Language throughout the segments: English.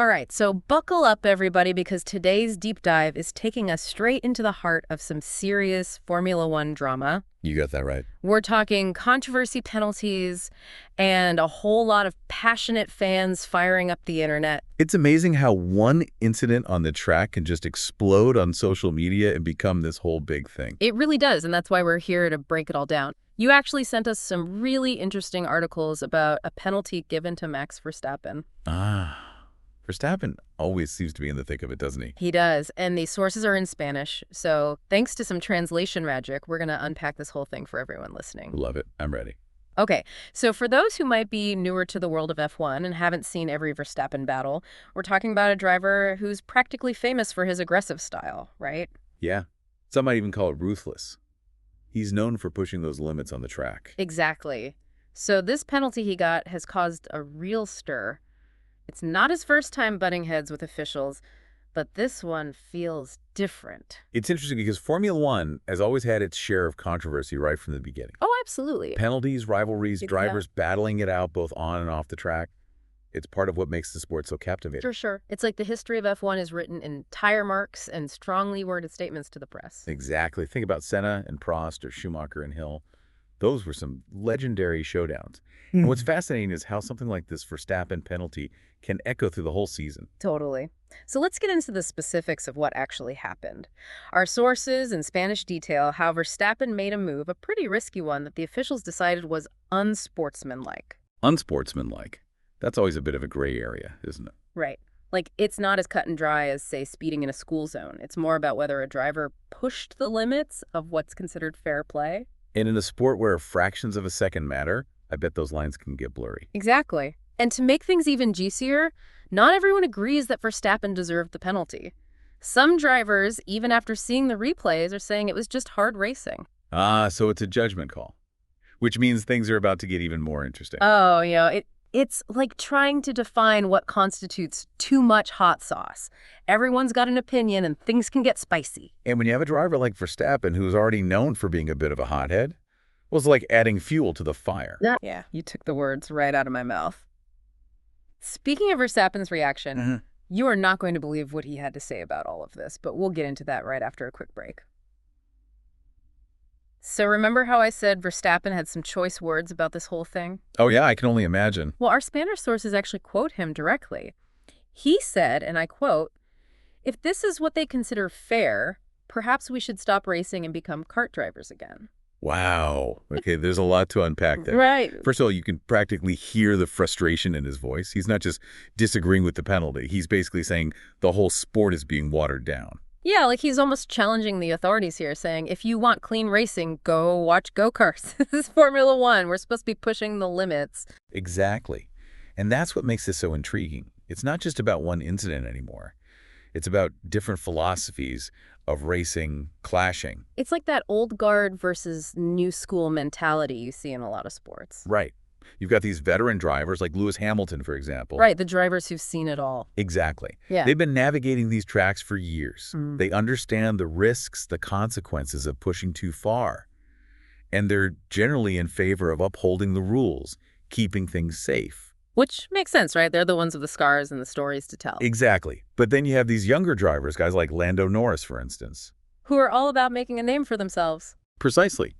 All right, so buckle up, everybody, because today's deep dive is taking us straight into the heart of some serious Formula One drama. You got that right. We're talking controversy, penalties, and a whole lot of passionate fans firing up the internet. It's amazing how one incident on the track can just explode on social media and become this whole big thing. It really does, and that's why we're here to break it all down. You actually sent us some really interesting articles about a penalty given to Max Verstappen. Verstappen always seems to be in the thick of it, doesn't he? He does, and the sources are in Spanish, so thanks to some translation magic, we're going to unpack this whole thing for everyone listening. Love it. I'm ready. Okay, so for those who might be newer to the world of F1 and haven't seen every Verstappen battle, we're talking about a driver who's practically famous for his aggressive style, right? Yeah. Some might even call it ruthless. He's known for pushing those limits on the track. Exactly. So this penalty he got has caused a real stir. It's not his first time butting heads with officials, but this one feels different. It's interesting because Formula One has always had its share of controversy right from the beginning. Oh, absolutely. Penalties, rivalries, Yeah. drivers battling it out both on and off the track. It's part of what makes the sport so captivating. For sure. It's like the history of F1 is written in tire marks and strongly worded statements to the press. Exactly. Think about Senna and Prost or Schumacher and Hill. Those were some legendary showdowns. And what's fascinating is how something like this Verstappen penalty can echo through the whole season. Totally. So let's get into the specifics of what actually happened. Our sources in Spanish detail how Verstappen made a move, a pretty risky one, that the officials decided was unsportsmanlike. Unsportsmanlike. That's always a bit of a gray area, isn't it? Right. Like, it's not as cut and dry as, say, speeding in a school zone. It's more about whether a driver pushed the limits of what's considered fair play. And in a sport where fractions of a second matter, I bet those lines can get blurry. Exactly. And to make things even juicier, not everyone agrees that Verstappen deserved the penalty. Some drivers, even after seeing the replays, are saying it was just hard racing. So it's a judgment call, which means things are about to get even more interesting. Oh, it's like trying to define what constitutes too much hot sauce. Everyone's got an opinion and things can get spicy. And when you have a driver like Verstappen, who's already known for being a bit of a hothead, well, it's like adding fuel to the fire. Yeah, you took the words right out of my mouth. Speaking of Verstappen's reaction, you are not going to believe what he had to say about all of this, but we'll get into that right after a quick break. So remember how I said Verstappen had some choice words about this whole thing? Oh, yeah, I can only imagine. Well, our Spanish sources actually quote him directly. He said, and I quote, "If this is what they consider fair, perhaps we should stop racing and become kart drivers again." Wow. Okay, there's a lot to unpack there. Right. First of all, you can practically hear the frustration in his voice. He's not just disagreeing with the penalty. He's basically saying the whole sport is being watered down. Yeah, like he's almost challenging the authorities here, saying, if you want clean racing, go watch go-karts. This is Formula One. We're supposed to be pushing the limits. Exactly. And that's what makes this so intriguing. It's not just about one incident anymore. It's about different philosophies of racing clashing. It's like that old guard versus new school mentality you see in a lot of sports. Right. You've got these veteran drivers like Lewis Hamilton, for example. Right, the drivers who've seen it all. Exactly. Yeah. They've been navigating these tracks for years. They understand the risks, the consequences of pushing too far. And they're generally in favor of upholding the rules, keeping things safe. Which makes sense, right? They're the ones with the scars and the stories to tell. Exactly. But then you have these younger drivers, guys like Lando Norris, for instance. Who are all about making a name for themselves. Precisely.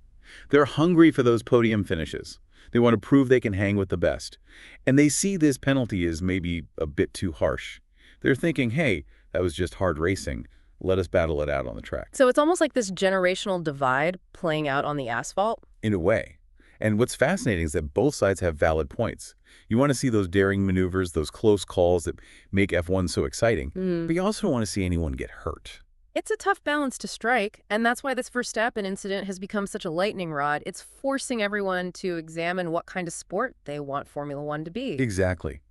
They're hungry for those podium finishes. They want to prove they can hang with the best. And they see this penalty as maybe a bit too harsh. They're thinking, hey, that was just hard racing. Let us battle it out on the track. So it's almost like this generational divide playing out on the asphalt. In a way. And what's fascinating is that both sides have valid points. You want to see those daring maneuvers, those close calls that make F1 so exciting. But you also don't want to see anyone get hurt. It's a tough balance to strike, and that's why this Verstappen incident has become such a lightning rod. It's forcing everyone to examine what kind of sport they want Formula One to be. Exactly.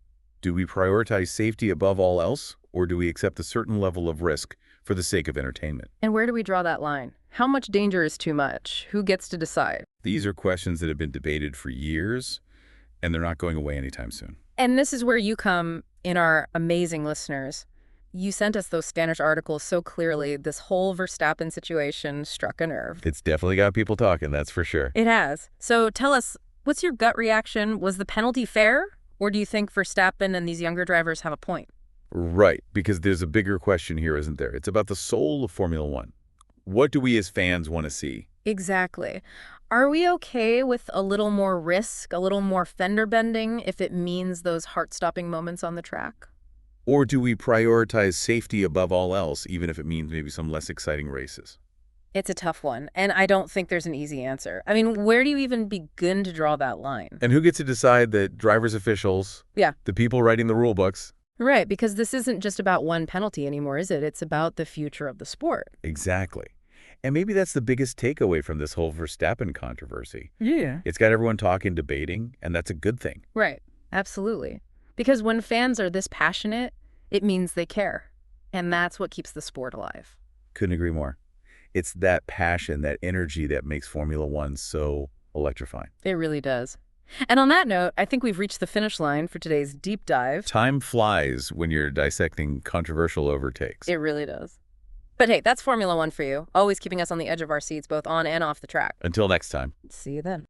Do we prioritize safety above all else, or do we accept a certain level of risk for the sake of entertainment? And where do we draw that line? How much danger is too much? Who gets to decide? These are questions that have been debated for years, and they're not going away anytime soon. And this is where you come in, our amazing listeners. You sent us those Spanish articles so clearly. This whole Verstappen situation struck a nerve. It's definitely got people talking, that's for sure. It has. So tell us, what's your gut reaction? Was the penalty fair? Or do you think Verstappen and these younger drivers have a point? Right, because there's a bigger question here, isn't there? It's about the soul of Formula One. What do we as fans want to see? Exactly. Are we okay with a little more risk, a little more fender bending, if it means those heart-stopping moments on the track? Or do we prioritize safety above all else, even if it means maybe some less exciting races? It's a tough one, and I don't think there's an easy answer. I mean, where do you even begin to draw that line? And who gets to decide that drivers, officials, Yeah. the people writing the rule books? Right, because this isn't just about one penalty anymore, is it? It's about the future of the sport. Exactly. And maybe that's the biggest takeaway from this whole Verstappen controversy. Yeah. It's got everyone talking, debating, and that's a good thing. Right, absolutely. Because when fans are this passionate, it means they care. And that's what keeps the sport alive. Couldn't agree more. It's that passion, that energy that makes Formula One so electrifying. It really does. And on that note, I think we've reached the finish line for today's deep dive. Time flies when you're dissecting controversial overtakes. It really does. But hey, that's Formula One for you, always keeping us on the edge of our seats, both on and off the track. Until next time. See you then.